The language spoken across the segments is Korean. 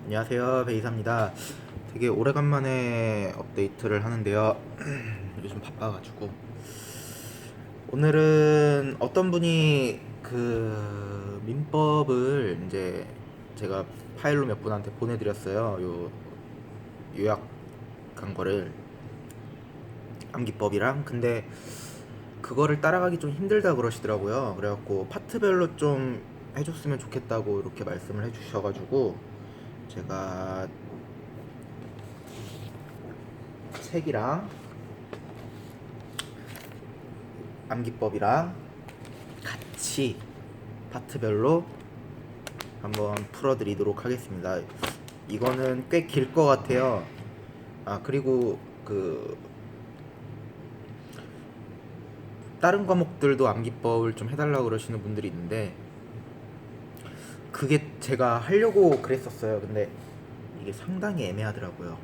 안녕하세요, 베이사입니다. 되게 오래간만에 업데이트를 하는데요. 요즘 바빠가지고 오늘은 어떤 분이 그 민법을 이제 제가 파일로 몇 분한테 보내드렸어요. 요 요약한 거를 암기법이랑. 근데 그거를 따라가기 좀 힘들다 그러시더라고요. 그래갖고 파트별로 좀 해줬으면 좋겠다고 이렇게 말씀을 해주셔가지고 제가 책이랑 암기법이랑 같이 파트별로 한번 풀어드리도록 하겠습니다. 이거는 꽤 길 것 같아요. 그리고 그 다른 과목들도 암기법을 좀 해달라고 그러시는 분들이 있는데 그게 제가 하려고 그랬었어요. 근데 이게 상당히 애매하더라고요.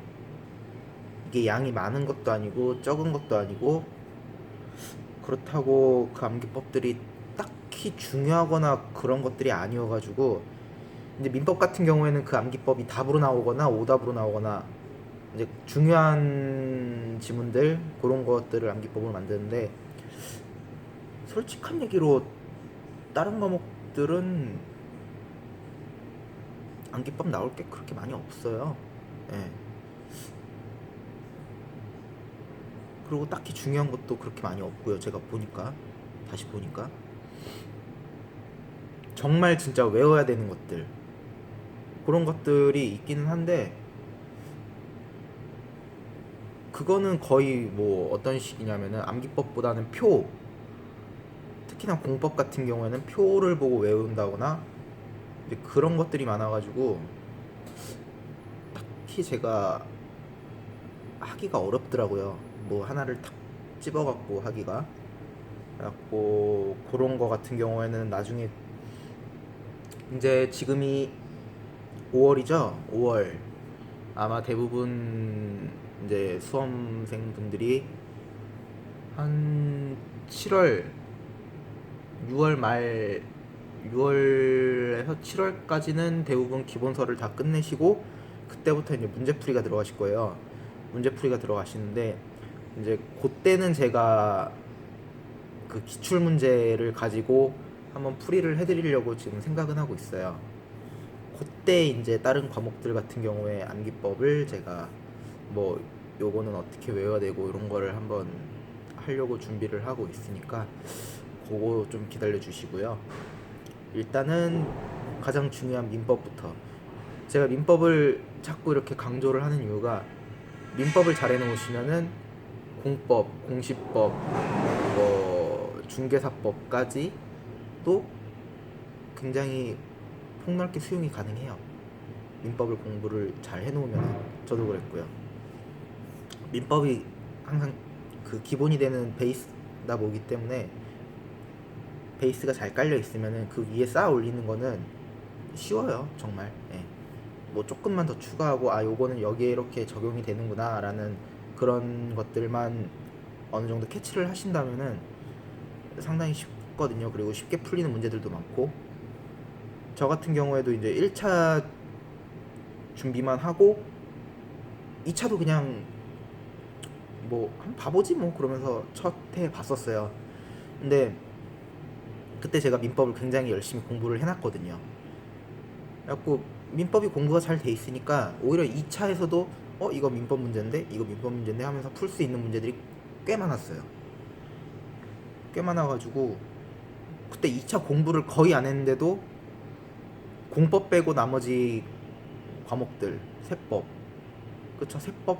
이게 양이 많은 것도 아니고 적은 것도 아니고, 그렇다고 그 암기법들이 딱히 중요하거나 그런 것들이 아니어가지고, 이제 민법 같은 경우에는 그 암기법이 답으로 나오거나 오답으로 나오거나 이제 중요한 지문들 그런 것들을 암기법으로 만드는데, 솔직한 얘기로 다른 과목들은 암기법 나올 게 그렇게 많이 없어요. 예. 그리고 딱히 중요한 것도 그렇게 많이 없고요. 제가 보니까, 다시 보니까 정말 진짜 외워야 되는 것들, 그런 것들이 있기는 한데, 그거는 거의 뭐 어떤 식이냐면은 암기법보다는 표, 특히나 공법 같은 경우에는 표를 보고 외운다거나 이제 그런 것들이 많아가지고 특히 제가 하기가 어렵더라고요. 뭐 하나를 탁 집어갖고 하기가. 그래갖고 그런 거 같은 경우에는 나중에, 이제 지금이 5월이죠. 5월 아마 대부분 이제 수험생분들이 한 7월, 6월 말, 6월에서 7월까지는 대부분 기본서를 다 끝내시고 그때부터 이제 문제풀이가 들어가실 거예요. 문제풀이가 들어가시는데, 이제 그때는 제가 그 기출 문제를 가지고 한번 풀이를 해드리려고 지금 생각은 하고 있어요. 그때 이제 다른 과목들 같은 경우에 암기법을 제가 뭐 요거는 어떻게 외워야 되고 이런 거를 한번 하려고 준비를 하고 있으니까 그거 좀 기다려 주시고요. 일단은 가장 중요한 민법부터. 제가 민법을 자꾸 이렇게 강조를 하는 이유가, 민법을 잘 해놓으시면은 공법, 공시법, 뭐 중개사법까지 또 굉장히 폭넓게 수용이 가능해요. 민법을 공부를 잘 해놓으면. 저도 그랬고요. 민법이 항상 그 기본이 되는 베이스다 보기 때문에, 베이스가 잘 깔려 있으면은 그 위에 쌓아 올리는 거는 쉬워요, 정말. 예. 뭐 조금만 더 추가하고, 요거는 여기에 이렇게 적용이 되는구나 라는 그런 것들만 어느 정도 캐치를 하신다면은 상당히 쉽거든요. 그리고 쉽게 풀리는 문제들도 많고, 저 같은 경우에도 이제 1차 준비만 하고 2차도 그냥 뭐 한번 봐보지 뭐 그러면서 첫 해 봤었어요. 근데 그때 제가 민법을 굉장히 열심히 공부를 해놨거든요. 그래갖고 민법이 공부가 잘 돼 있으니까 오히려 2차에서도 이거 민법 문제인데, 이거 민법 문제인데 하면서 풀 수 있는 문제들이 꽤 많았어요. 꽤 많아가지고 그때 2차 공부를 거의 안 했는데도 공법 빼고 나머지 과목들, 세법, 그쵸, 세법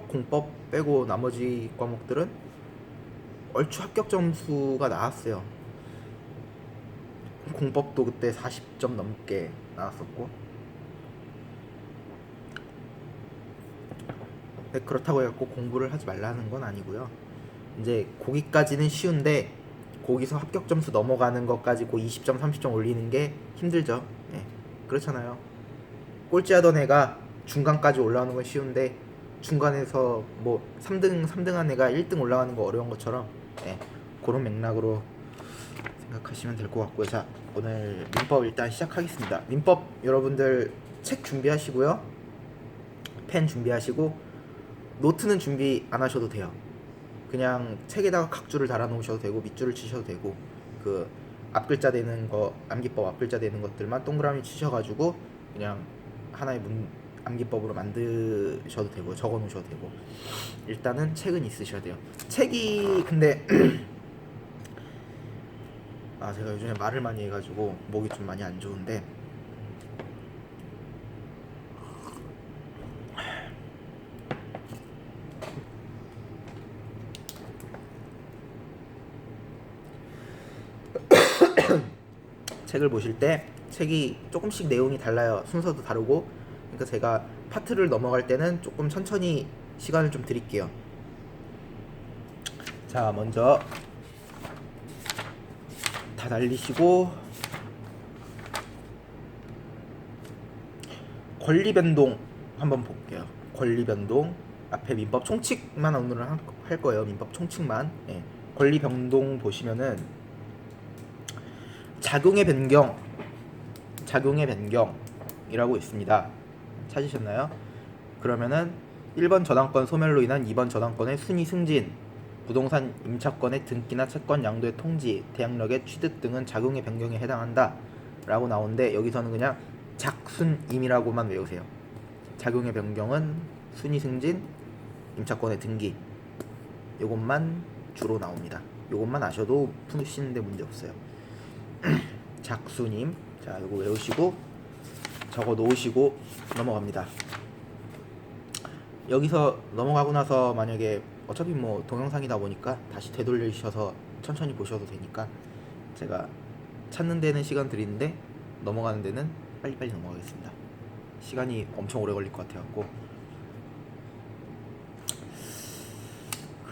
공법 빼고 나머지 과목들은 얼추 합격 점수가 나왔어요. 공법도 그때 40점 넘게 나왔었고. 근데 그렇다고 해갖고 공부를 하지 말라는 건 아니고요. 이제 거기까지는 쉬운데, 거기서 합격 점수 넘어가는 것까지 그 20점 30점 올리는 게 힘들죠. 예. 그렇잖아요. 꼴찌하던 애가 중간까지 올라오는 건 쉬운데, 중간에서 뭐 3등한 애가 1등 올라가는 거 어려운 것처럼, 예. 그런 맥락으로 생각하시면 될 것 같고요. 자, 오늘 민법 일단 시작하겠습니다. 민법 여러분들 책 준비하시고요, 펜 준비하시고, 노트는 준비 안 하셔도 돼요. 그냥 책에다가 각줄을 달아 놓으셔도 되고 밑줄을 치셔도 되고, 그 앞글자 되는 거, 암기법 앞글자 되는 것들만 동그라미 치셔가지고 그냥 하나의 암기법으로 만드셔도 되고 적어 놓으셔도 되고, 일단은 책은 있으셔야 돼요. 책이 근데 제가 요즘에 말을 많이 해가지고 목이 좀 많이 안 좋은데, 책을 보실 때 책이 조금씩 내용이 달라요. 순서도 다르고. 그러니까 제가 파트를 넘어갈 때는 조금 천천히 시간을 좀 드릴게요. 자, 먼저 다 날리시고 권리변동 한번 볼게요. 권리변동 앞에 민법 총칙만 오늘은 할 거예요. 민법 총칙만. 예. 권리변동 보시면은 작용의 변경이라고 있습니다. 찾으셨나요? 그러면은 1번 저당권 소멸로 인한 2번 저당권의 순위 승진, 부동산 임차권의 등기나 채권 양도의 통지, 대항력의 취득 등은 작용의 변경에 해당한다 라고 나오는데, 여기서는 그냥 작순임이라고만 외우세요. 작용의 변경은 순위 승진, 임차권의 등기, 요것만 주로 나옵니다. 요것만 아셔도 푸시는데 문제 없어요. 작순임. 자, 요거 외우시고 적어 놓으시고 넘어갑니다. 여기서 넘어가고 나서 만약에 어차피 뭐 동영상이다 보니까 다시 되돌리셔서 천천히 보셔도 되니까, 제가 찾는 데는 시간 드리는데 넘어가는 데는 빨리빨리 넘어가겠습니다. 시간이 엄청 오래 걸릴 것 같아갖고.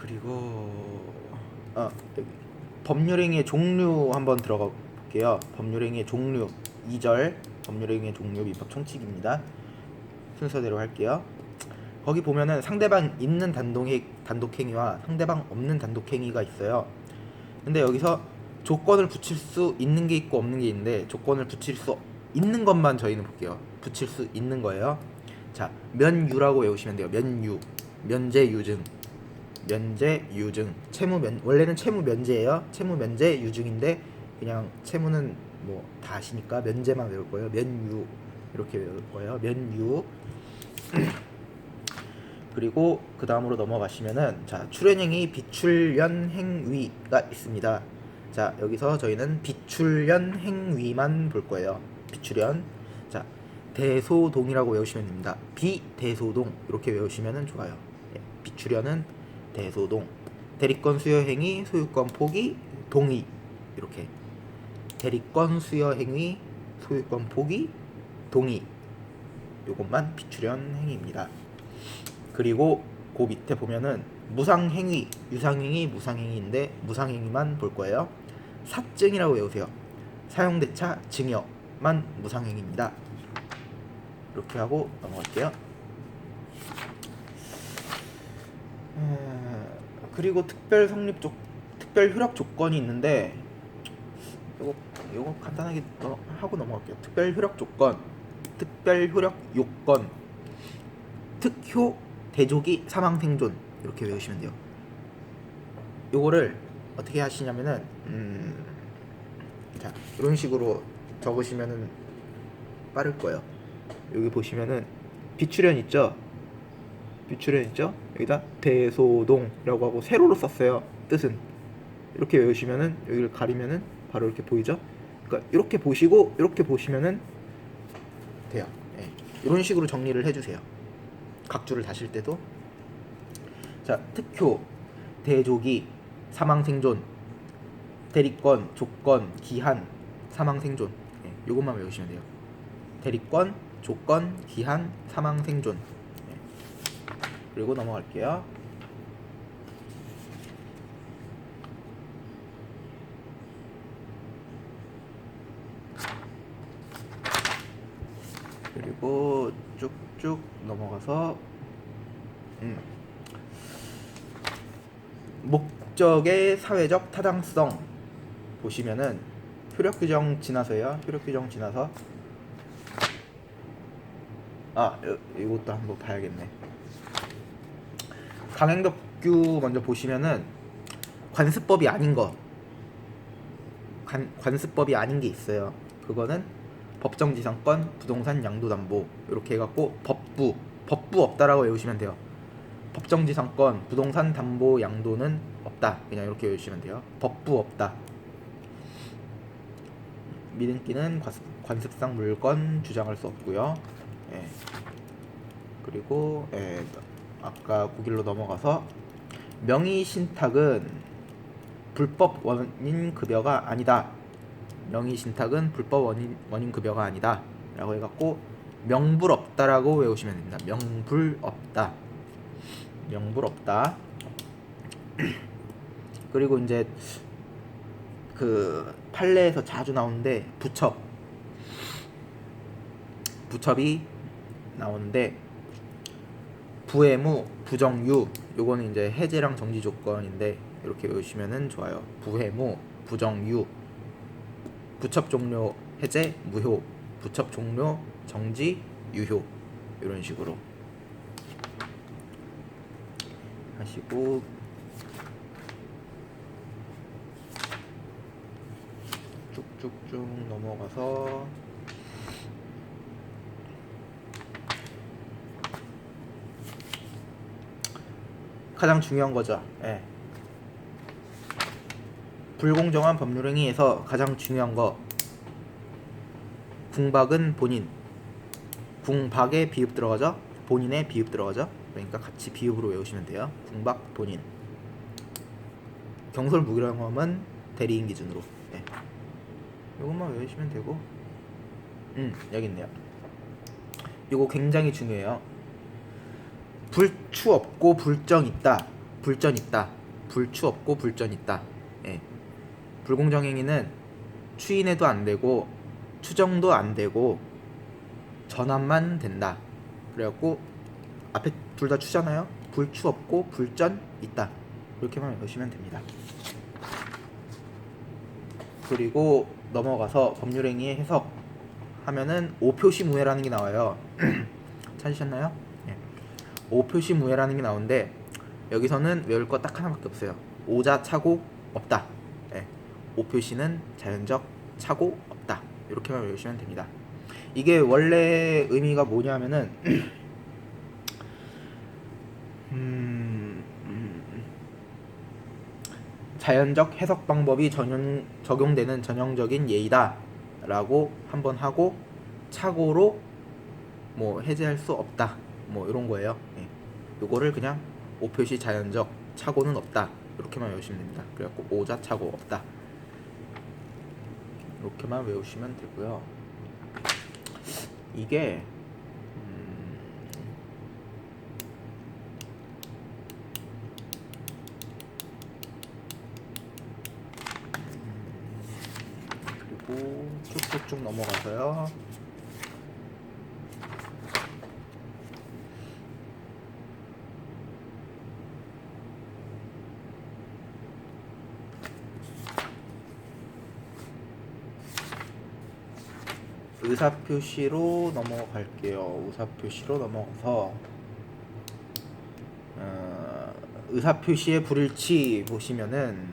그리고 여기 법률행위의 종류 한번 들어가 볼게요. 법률행위의 종류 2절, 법률행위의 종류 민법 총칙입니다. 순서대로 할게요. 거기 보면은 상대방 있는 단독행위와 상대방 없는 단독행위가 있어요. 근데 여기서 조건을 붙일 수 있는 게 있고 없는 게 있는데, 조건을 붙일 수 있는 것만 저희는 볼게요. 붙일 수 있는 거예요. 자, 면유라고 외우시면 돼요. 면유, 면제 유증, 면제 유증, 원래는 채무 면제예요. 채무 면제 유증인데 그냥 채무는 뭐 다 아시니까 면제만 외울 거예요. 면유 이렇게 외울 거예요. 면유. 그리고 그 다음으로 넘어가시면은, 자, 출연행위 비출연 행위가 있습니다. 자, 여기서 저희는 비출연 행위만 볼 거예요. 비출연. 자, 대소동이라고 외우시면 됩니다. 비대소동 이렇게 외우시면 좋아요. 예, 비출연은 대소동. 대리권 수여 행위, 소유권 포기, 동의. 이렇게 대리권 수여 행위, 소유권 포기, 동의. 요것만 비출연 행위입니다. 그리고 그 밑에 보면은 무상행위, 유상행위, 무상행위인데 무상행위만 볼 거예요. 사증이라고 외우세요. 사용대차 증여만 무상행위입니다. 이렇게 하고 넘어갈게요. 그리고 특별 효력 조건이 있는데, 요거 간단하게 하고 넘어갈게요. 특별 효력 조건, 특별 효력 요건, 특효 대조기 사망 생존 이렇게 외우시면 돼요. 요거를 어떻게 하시냐면은 자, 이런 식으로 적으시면은 빠를 거예요. 여기 보시면은 비출연 있죠? 여기다 대소동이라고 하고 세로로 썼어요. 뜻은 이렇게 외우시면은, 여기를 가리면은 바로 이렇게 보이죠? 그러니까 이렇게 보시고 이렇게 보시면은 돼요. 네. 이런 식으로 정리를 해주세요. 각주를 다실 때도. 자, 특효, 대조기, 사망생존, 대리권, 조건, 기한, 사망생존. 네, 요것만 외우시면 돼요. 대리권, 조건, 기한, 사망생존. 네. 그리고 넘어갈게요. 그리고 쭉쭉 넘어가서 목적의 사회적 타당성 보시면은, 효력 규정 지나서요. 효력 규정 지나서 이것도 한번 봐야겠네. 강행법규 먼저 보시면은 관습법이 아닌 거, 관습법이 아닌 게 있어요. 그거는 법정지상권, 부동산 양도담보 이렇게 해갖고 법부 없다라고 외우시면 돼요. 법정지상권, 부동산 담보 양도는 없다. 그냥 이렇게 외우시면 돼요. 법부 없다. 미등기는 관습상 물건 주장할 수 없고요. 예. 그리고 아까 고길로 넘어가서 명의신탁은 불법 원인 급여가 아니다. 명의신탁은 불법 원인 급여가 아니다. 라고 해갖고 명불 없다라고 외우시면 됩니다. 명불 없다. 명불 없다. 그리고 이제 그 판례에서 자주 나오는데 부첩이 나오는데 부해무, 부정유 요거는 이제 해제랑 정지 조건인데 이렇게 외우시면은 좋아요. 부해무, 부정유, 부첩 종료 해제 무효, 부첩 종료 정지 유효 이런 식으로 하시고 쭉쭉쭉 넘어가서 가장 중요한 거죠. 불공정한 법률 행위에서 가장 중요한 거 궁박은 본인. 궁박에 비읍 들어가죠. 본인에 비읍 들어가죠. 그러니까 같이 비읍으로 외우시면 돼요. 궁박 본인. 경솔 무기력함은 대리인 기준으로. 이것만 외우시면 되고. 여기 있네요. 이거 굉장히 중요해요. 불추 없고 불정 있다. 불전 있다. 불추 없고 불전 있다. 불공정 행위는 추인해도 안 되고 추정도 안 되고 전환만 된다. 그래갖고 앞에 둘 다 추잖아요. 불추 없고 불전 있다. 이렇게만 외우시면 됩니다. 그리고 넘어가서 법률행위의 해석 하면은 오표시무효라는 게 나와요. 찾으셨나요? 오표시무효라는 게 나오는데 여기서는 외울 거 딱 하나밖에 없어요. 오자 차고 없다. 오표시는 자연적 차고 없다. 이렇게만 외우시면 됩니다. 이게 원래 의미가 뭐냐면은 자연적 해석 방법이 적용되는 전형적인 예이다 라고 한번 하고 착오로 뭐 해제할 수 없다 뭐 이런 거예요. 요거를 그냥 오표시 자연적 착오는 없다 이렇게만 외우시면 됩니다. 그래갖고 오자 착오 없다 이렇게만 외우시면 되고요. 이게 그리고 쭉쭉쭉 넘어가서요. 의사표시로 넘어갈게요. 의사표시로 넘어가서 의사표시의 불일치 보시면은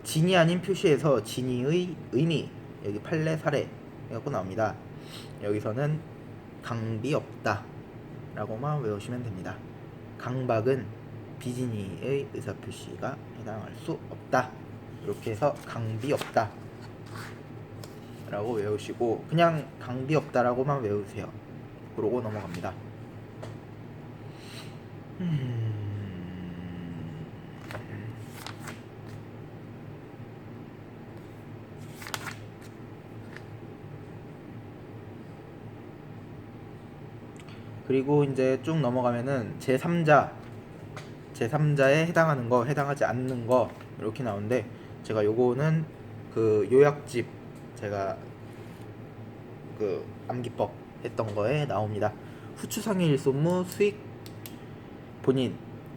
진이 아닌 표시에서 진이의 의미 여기 판례 사례 해갖고 나옵니다. 여기서는 강비 없다 라고만 외우시면 됩니다. 강박은 비진이의 의사표시가 해당할 수 없다. 이렇게 해서 강비 없다 라고 외우시고 그냥 강비 없다라고만 외우세요. 그러고 넘어갑니다. 그리고 이제 쭉 넘어가면은 제3자에 해당하는 거, 해당하지 않는 거 이렇게 나오는데 제가 요거는 그 요약집 제가 그 암기법 했던 거에 나옵니다. 후추상해 일손무 수익 본인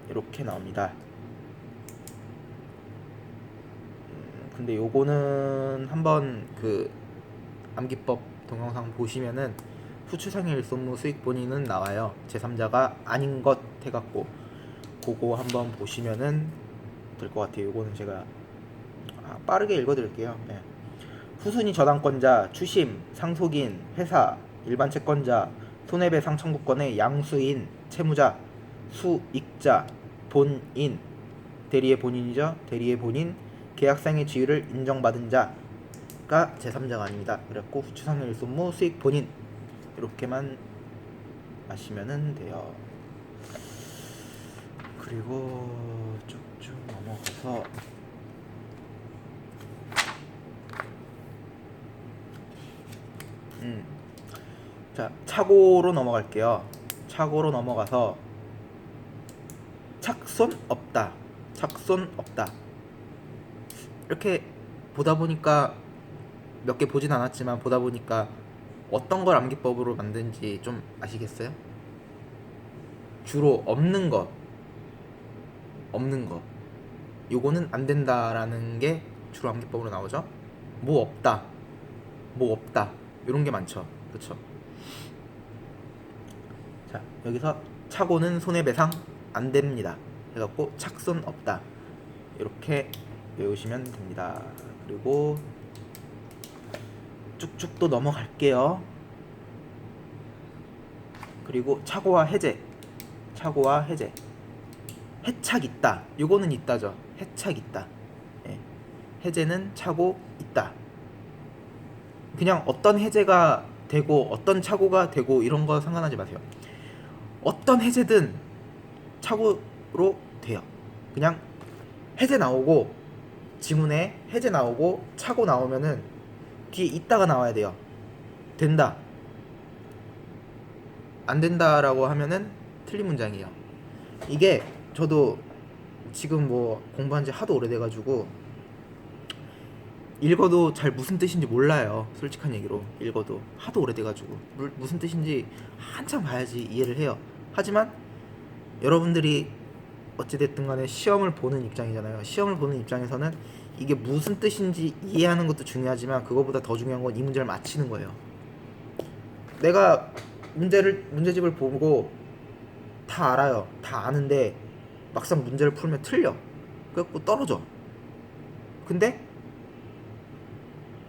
이렇게 나옵니다. 근데 요거는 한번 그 암기법 동영상 보시면은 후추상해 일손무 수익 본인은 나와요. 제3자가 아닌 것 해갖고 그거 한번 보시면은 될 것 같아요. 요거는 제가 빠르게 읽어드릴게요. 네. 후순위 저당권자, 추심, 상속인, 회사, 일반 채권자, 손해배상 청구권의 양수인, 채무자, 수익자, 본인, 대리의 본인이죠. 대리의 본인, 계약상의 지위를 인정받은 자가 제3자가 아닙니다. 그래갖고 후추상해 일손무 수익 본인 이렇게만 아시면은 돼요. 그리고 쭉쭉 넘어가서 자, 차고로 넘어갈게요. 차고로 넘어가서 착손 없다. 착손 없다. 이렇게 보다 보니까 몇 개 보진 않았지만 보다 보니까 어떤 걸 암기법으로 만든지 좀 아시겠어요? 주로 없는 거. 요거는 안 된다라는 게 주로 암기법으로 나오죠. 뭐 없다. 이런 게 많죠. 그렇죠? 자, 여기서 차고는 손해배상 안 됩니다. 해갖고 착손 없다. 이렇게 외우시면 됩니다. 그리고 쭉쭉 또 넘어갈게요. 그리고 차고와 해제. 해착 있다. 요거는 있다죠. 해착 있다. 예. 해제는 차고 있다. 그냥 어떤 해제가 되고 어떤 차고가 되고 이런 거 상관하지 마세요. 어떤 해제든 차고로 돼요. 그냥 해제 나오고 지문에 해제 나오고 차고 나오면은 뒤에 있다가 나와야 돼요. 된다. 안 된다라고 하면은 틀린 문장이에요. 이게 저도 지금 뭐 공부한 지 하도 오래돼가지고 읽어도 잘 무슨 뜻인지 몰라요. 솔직한 얘기로 읽어도 하도 오래돼가지고 무슨 뜻인지 한참 봐야지 이해를 해요. 하지만 여러분들이 어찌됐든 간에 시험을 보는 입장이잖아요. 시험을 보는 입장에서는 이게 무슨 뜻인지 이해하는 것도 중요하지만 그거보다 더 중요한 건 이 문제를 맞히는 거예요. 내가 문제집을 보고 다 알아요. 다 아는데 막상 문제를 풀면 틀려. 그래갖고 떨어져. 근데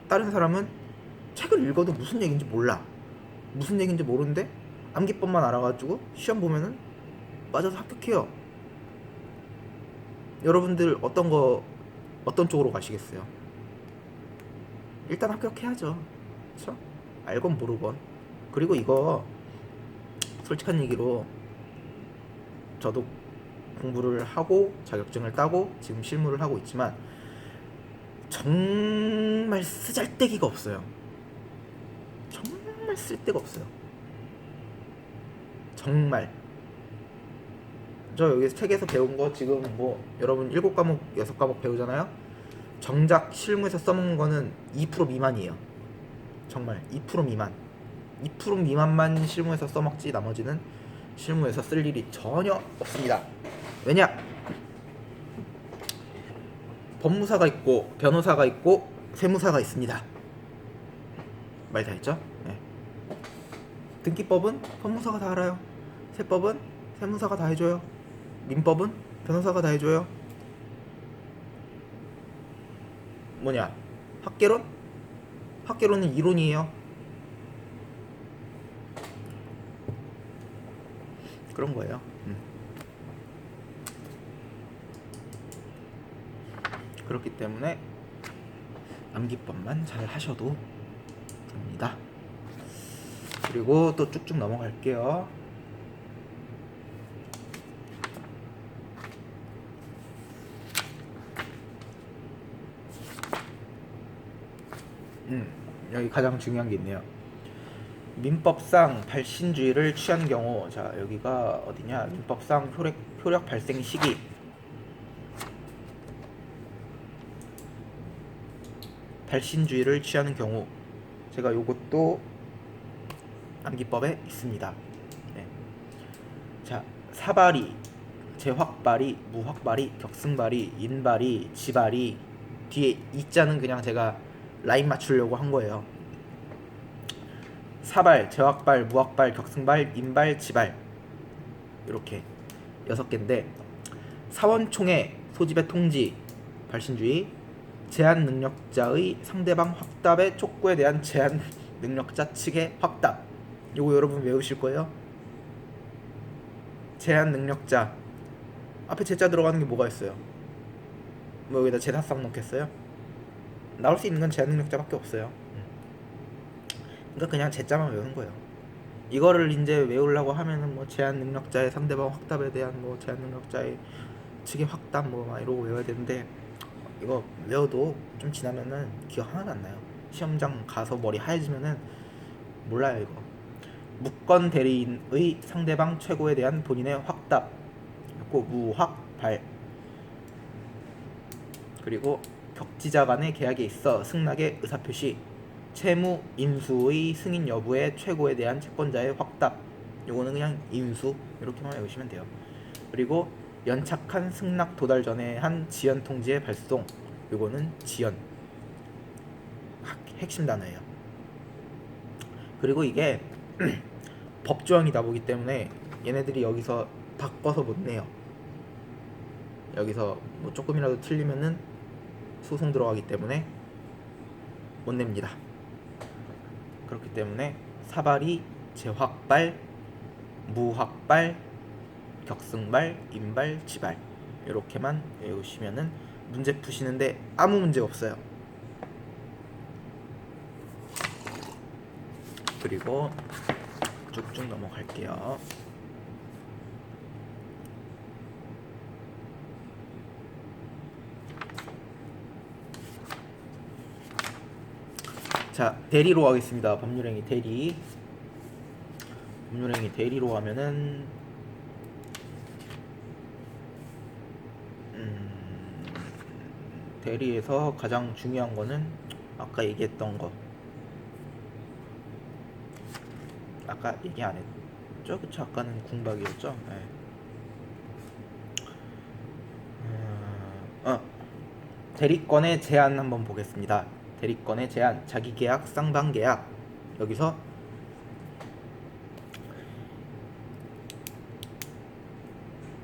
다른 사람은 책을 읽어도 무슨 얘기인지 몰라. 무슨 얘기인지 모르는데 암기법만 알아가지고 시험 보면은 맞아서 합격해요. 여러분들 어떤 쪽으로 가시겠어요? 일단 합격해야죠. 그쵸? 알건 모르건. 그리고 이거 솔직한 얘기로 저도 공부를 하고 자격증을 따고 지금 실무를 하고 있지만 정말 쓰잘데기가 없어요. 정말 쓸 데가 없어요. 정말. 저 여기 책에서 배운 거 지금 뭐 여러분 7과목 6과목 배우잖아요. 정작 실무에서 써먹는 거는 2% 미만이에요. 정말 2% 미만. 2% 미만만 실무에서 써먹지 나머지는 실무에서 쓸 일이 전혀 없습니다. 왜냐? 법무사가 있고 변호사가 있고 세무사가 있습니다. 말 다 했죠? 네. 등기법은 법무사가 다 알아요. 세법은 세무사가 다 해줘요. 민법은 변호사가 다 해줘요. 뭐냐? 학개론? 학개론은 이론이에요. 그런 거예요. 그렇기 때문에 암기법만 잘 하셔도 됩니다. 그리고 또 쭉쭉 넘어갈게요. 여기 가장 중요한 게 있네요. 민법상 발신주의를 취한 경우, 자 여기가 어디냐? 민법상 효력 발생 시기. 발신주의를 취하는 경우, 제가 요것도 암기법에 있습니다. 네. 자, 사발이, 재확발이, 무확발이, 격승발이, 인발이, 지발이, 뒤에 이자는 그냥 제가 라인 맞추려고 한 거예요. 사발, 제확발, 무확발, 격승발, 임발, 지발 이렇게 6개인데 사원총회 소집의 통지 발신주의 제한 능력자의 상대방 확답의 촉구에 대한 제한 능력자 측의 확답. 요거 여러분 외우실 거예요. 제한 능력자 앞에 제자 들어가는 게 뭐가 있어요? 뭐 여기다 제사상 넣겠어요? 나올 수 있는 건 제한 능력자밖에 없어요. 그러니까 그냥 제자만 외우는 거예요. 이거를 이제 외우려고 하면은 뭐 제한 능력자의 상대방 확답에 대한 뭐 제한 능력자의 측의 확답 뭐 막 이러고 외워야 되는데 이거 외워도 좀 지나면은 기억 하나도 안 나요. 시험장 가서 머리 하얘지면은 몰라요 이거. 무권 대리인의 상대방 최고에 대한 본인의 확답 그리고 무확발 그리고 격지자 간의 계약에 있어 승낙의 의사표시 채무 인수의 승인 여부의 최고에 대한 채권자의 확답 요거는 그냥 인수 이렇게만 외우시면 돼요. 그리고 연착한 승낙 도달 전에 한 지연 통지의 발송 요거는 지연 핵심 단어예요. 그리고 이게 법조항이다 보기 때문에 얘네들이 여기서 바꿔서 못 내요. 여기서 뭐 조금이라도 틀리면은 소송 들어가기 때문에 못 냅니다. 그렇기 때문에 사발이 제확발, 무확발, 격승발, 임발, 지발 이렇게만 외우시면은 문제 푸시는데 아무 문제 없어요. 그리고 쭉쭉 넘어갈게요. 자, 대리로 하겠습니다. 법률행위 대리. 법률행위 대리로 하면은 대리에서 가장 중요한 거는 아까 얘기했던 거. 아까 얘기 안 했죠? 그쵸? 아까는 궁박이었죠? 네. 대리권의 제한 한번 보겠습니다. 대리권의 제한, 자기계약, 쌍방계약. 여기서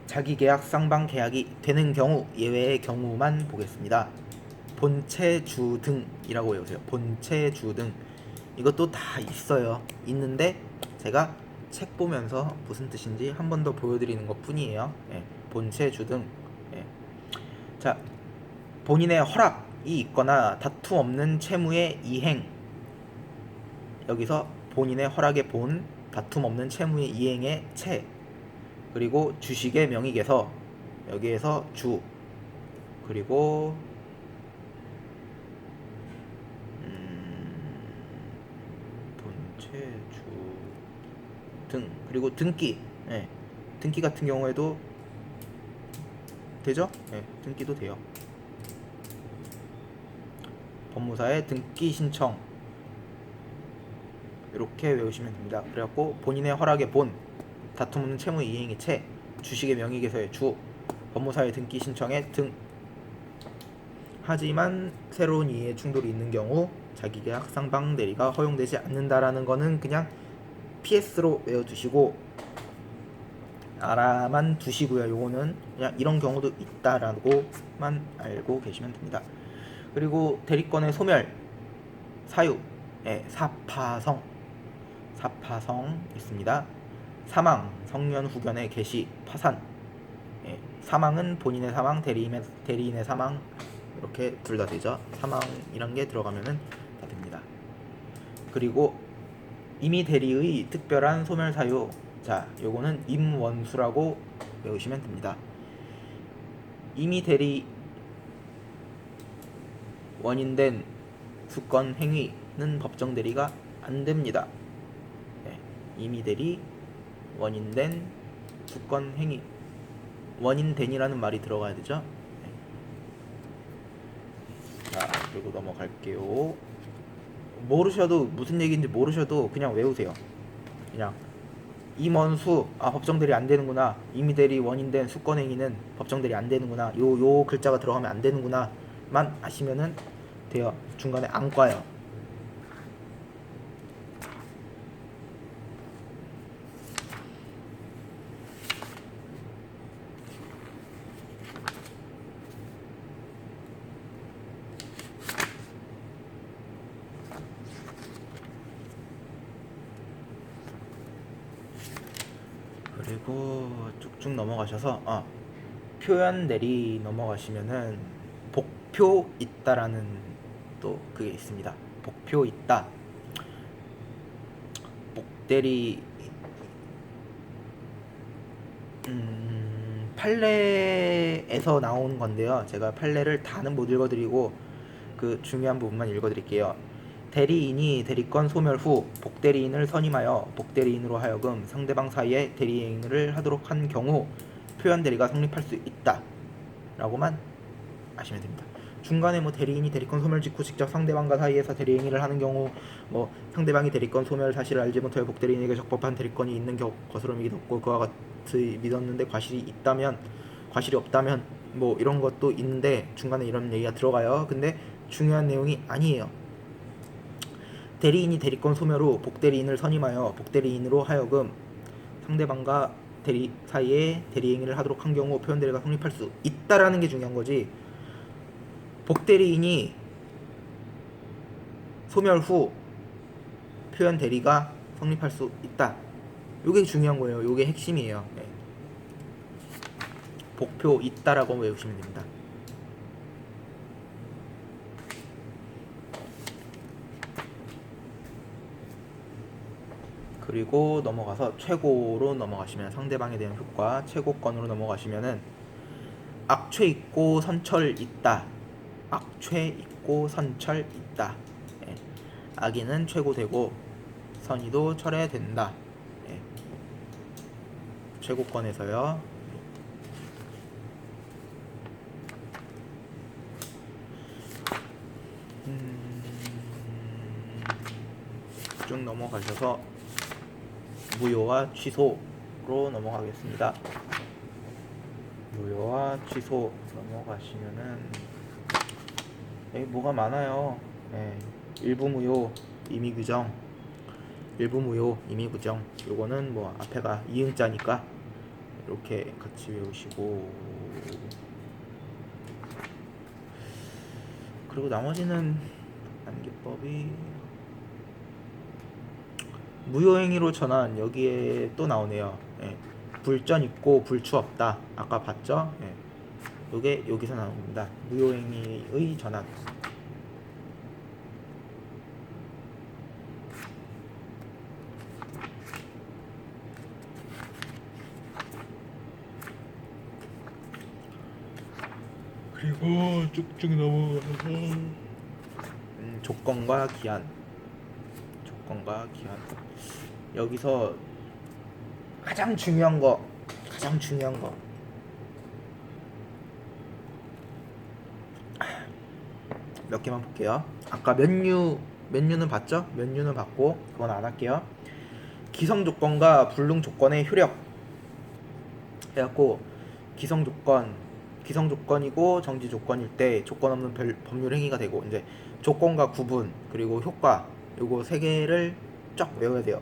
자기계약, 쌍방계약이 되는 경우, 예외의 경우만 보겠습니다. 본체주 등이라고 외우세요. 본체주 등. 이것도 다 있어요. 있는데 제가 책 보면서 무슨 뜻인지 한 번 더 보여드리는 것 뿐이에요. 예, 본체주 등. 예. 자, 본인의 허락이 있거나 다툼 없는 채무의 이행. 여기서 본인의 허락의 본, 다툼 없는 채무의 이행의 채. 그리고 주식의 명의개서. 여기에서 주. 그리고 본체주 등. 그리고 등기. 예. 등기 같은 경우에도 되죠? 예, 등기도 돼요. 법무사의 등기 신청 이렇게 외우시면 됩니다. 그래갖고 본인의 허락의 본, 다툼 없는 채무 이행의 채, 주식의 명의개서의 주, 법무사의 등기 신청의 등. 하지만 새로운 이해 충돌이 있는 경우 자기계약 쌍방 대리가 허용되지 않는다라는 거는 그냥 PS로 외워두시고 알아만 두시고요. 요거는 그냥 이런 경우도 있다라고만 알고 계시면 됩니다. 그리고 대리권의 소멸, 사유, 사파성 있습니다. 사망, 성년 후견의 개시, 파산. 사망은 본인의 사망, 대리인의 사망 이렇게 둘 다 되죠. 사망이란 게 들어가면은 다 됩니다. 그리고 임의 대리의 특별한 소멸 사유. 자, 요거는 임원수라고 외우시면 됩니다. 임의 대리 원인된 수건 행위는 법정 대리가 안 됩니다. 임의 대리 원인된 수건 행위. 원인된이라는 말이 들어가야 되죠. 자, 그리고 넘어갈게요. 모르셔도 무슨 얘기인지 모르셔도 그냥 외우세요. 그냥 임원수 법정대리 안 되는구나. 임의대리 원인된 수건행위는 법정대리 안 되는구나. 요 글자가 들어가면 안 되는구나. 정도만 아시면은 돼요. 중간에 안 꽈요. 그리고 쭉쭉 넘어가셔서 표현 내리 넘어가시면은 복표 있다라는 또 그게 있습니다. 복표 있다. 복대리 판례에서 나온 건데요. 제가 판례를 다는 못 읽어드리고 그 중요한 부분만 읽어드릴게요. 대리인이 대리권 소멸 후 복대리인을 선임하여 복대리인으로 하여금 상대방 사이에 대리행위를 하도록 한 경우 표현 대리가 성립할 수 있다 라고만 아시면 됩니다. 중간에 뭐 대리인이 대리권 소멸 직후 직접 상대방과 사이에서 대리행위를 하는 경우 뭐 상대방이 대리권 소멸 사실을 알지 못하여 복대리인에게 적법한 대리권이 있는 것으로 믿었고 그와 같이 믿었는데 과실이 없다면 뭐 이런 것도 있는데 중간에 이런 얘기가 들어가요. 근데 중요한 내용이 아니에요. 대리인이 대리권 소멸 후 복대리인을 선임하여 복대리인으로 하여금 상대방과 대리 사이에 대리행위를 하도록 한 경우 표현 대리가 성립할 수 있다라는 게 중요한 거지. 복대리인이 소멸 후 표현 대리가 성립할 수 있다. 요게 중요한 거예요. 요게 핵심이에요. 네. 복표 있다라고 외우시면 됩니다. 그리고 넘어가서 최고로 넘어가시면 상대방에 대한 효과 최고권으로 넘어가시면은 악취 있고 선철 있다. 악취 있고 선철 있다. 예. 악의는 최고되고 선의도 철회된다. 예. 최고권에서요. 쭉 넘어가셔서 무효와 취소로 넘어가겠습니다. 무효와 취소 넘어가시면은 뭐가 많아요. 일부 무효, 임의 규정, 일부 무효, 임의 규정. 요거는 뭐 앞에가 이응자니까 이렇게 같이 외우시고, 그리고 나머지는 암기법이 무효행위로 전환 여기에 또 나오네요. 불전 있고 불추 없다. 아까 봤죠? 요게 여기서 나옵니다. 무효행위의 전환. 그리고 쭉쭉 넘어가서 조건과 기한. 여기서 가장 중요한 거 몇 개만 볼게요. 아까 면류는 봤죠? 면류는 봤고 그건 안 할게요. 기성 조건과 불능 조건의 효력 해갖고 기성 조건이고 정지 조건일 때 조건 없는 법률 행위가 되고, 이제 조건과 구분 그리고 효과 요거 세 개를 쫙 외워야 돼요.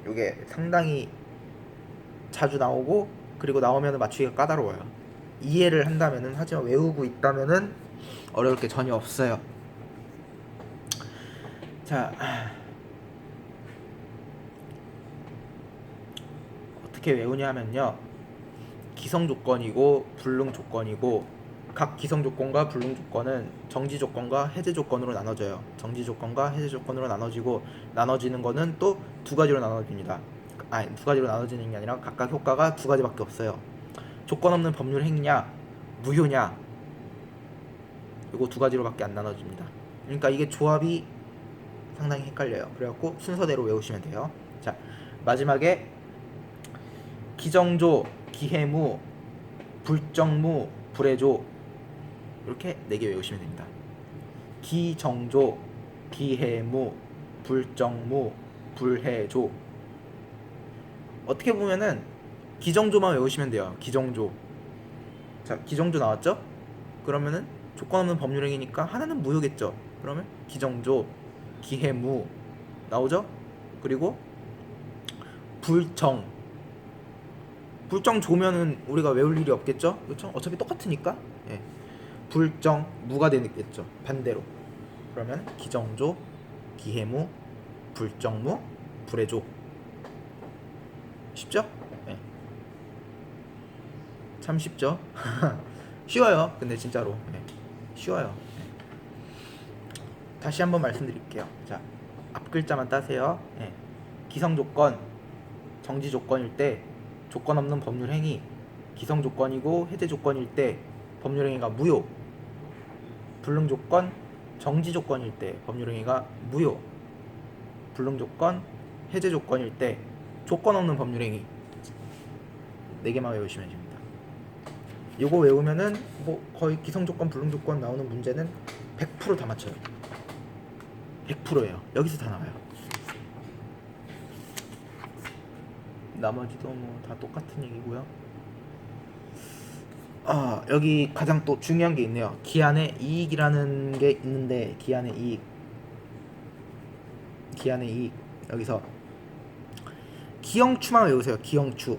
요게 상당히 자주 나오고, 그리고 나오면 맞추기가 까다로워요. 이해를 한다면은, 하지만 외우고 있다면은 어려울 게 전혀 없어요. 자, 어떻게 외우냐면요. 기성 조건이고 불능 조건이고, 각 기성 조건과 불능 조건은 정지 조건과 해제 조건으로 나눠져요. 정지 조건과 해제 조건으로 나눠지고, 나눠지는 거는 또 두 가지로 나눠집니다. 두 가지로 나눠지는 게 아니라 각각 효과가 두 가지밖에 없어요. 조건 없는 법률 행위냐, 무효냐, 이거 두 가지로밖에 안 나눠집니다. 그러니까 이게 조합이 상당히 헷갈려요. 그래갖고 순서대로 외우시면 돼요. 자, 마지막에 기정조, 기해무, 불정무, 불해조, 이렇게 4개 외우시면 됩니다. 기정조, 기해무, 불정무, 불해조. 어떻게 보면은 기정조만 외우시면 돼요. 기정조. 자, 기정조 나왔죠? 그러면은 조건 없는 법률행위니까 하나는 무효겠죠. 그러면 기정조, 기해무 나오죠. 그리고 불정. 불정조면은 우리가 외울 일이 없겠죠. 그렇죠? 어차피 똑같으니까. 예. 불정 무가 되겠죠. 반대로. 그러면 기정조, 기해무, 불정무, 불해조. 쉽죠? 예. 참 쉽죠? 쉬워요. 근데 진짜로. 예. 쉬워요. 예. 다시 한번 말씀드릴게요. 자, 앞 글자만 따세요. 예. 기성 조건, 정지 조건일 때 조건 없는 법률 행위, 기성 조건이고 해제 조건일 때 법률 행위가 무효. 불능 조건, 정지 조건일 때 법률 행위가 무효. 불능 조건, 해제 조건일 때 조건 없는 법률 행위. 4개만 외우시면 됩니다. 요거 외우면은 뭐 거의 기성 조건, 불능 조건 나오는 문제는 100% 다 맞춰요. 100%예요. 여기서 다 나와요. 나머지도 뭐 다 똑같은 얘기고요. 여기 가장 또 중요한 게 있네요. 기한의 이익이라는 게 있는데, 기한의 이익 여기서 기형추만 외우세요. 기형추.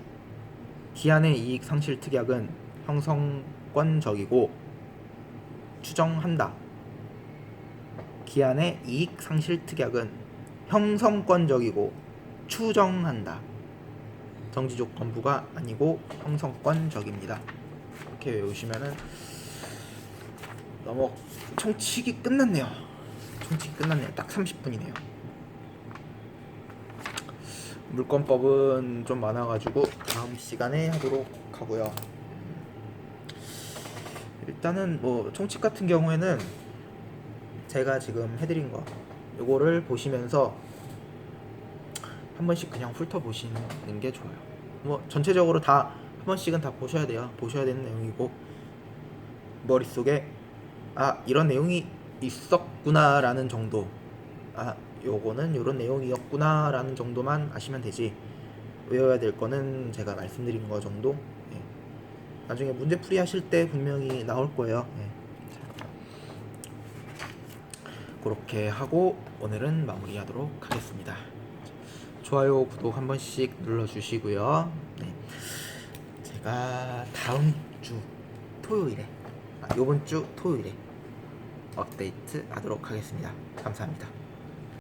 기한의 이익 상실 특약은 형성권적이고 추정한다. 기한의 이익 상실 특약은 형성권적이고 추정한다. 정지조건부가 아니고 형성권적입니다. 이렇게 외우시면은 너무 총칙이 끝났네요. 딱 30분이네요. 물권법은 좀 많아가지고 다음 시간에 하도록 하고요. 일단은 뭐 총칙 같은 경우에는 제가 지금 해드린 거 요거를 보시면서 한 번씩 그냥 훑어보시는 게 좋아요. 뭐 전체적으로 다 한 번씩은 다 보셔야 돼요. 보셔야 되는 내용이고 머릿속에 이런 내용이 있었구나 라는 정도, 요거는 요런 내용이었구나 라는 정도만 아시면 되지, 외워야 될 거는 제가 말씀드린 거 정도. 예. 나중에 문제풀이 하실 때 분명히 나올 거예요. 예. 그렇게 하고 오늘은 마무리하도록 하겠습니다. 좋아요, 구독 한 번씩 눌러주시고요. 네. 제가 다음 주 토요일에, 요번 주 토요일에 업데이트 하도록 하겠습니다. 감사합니다.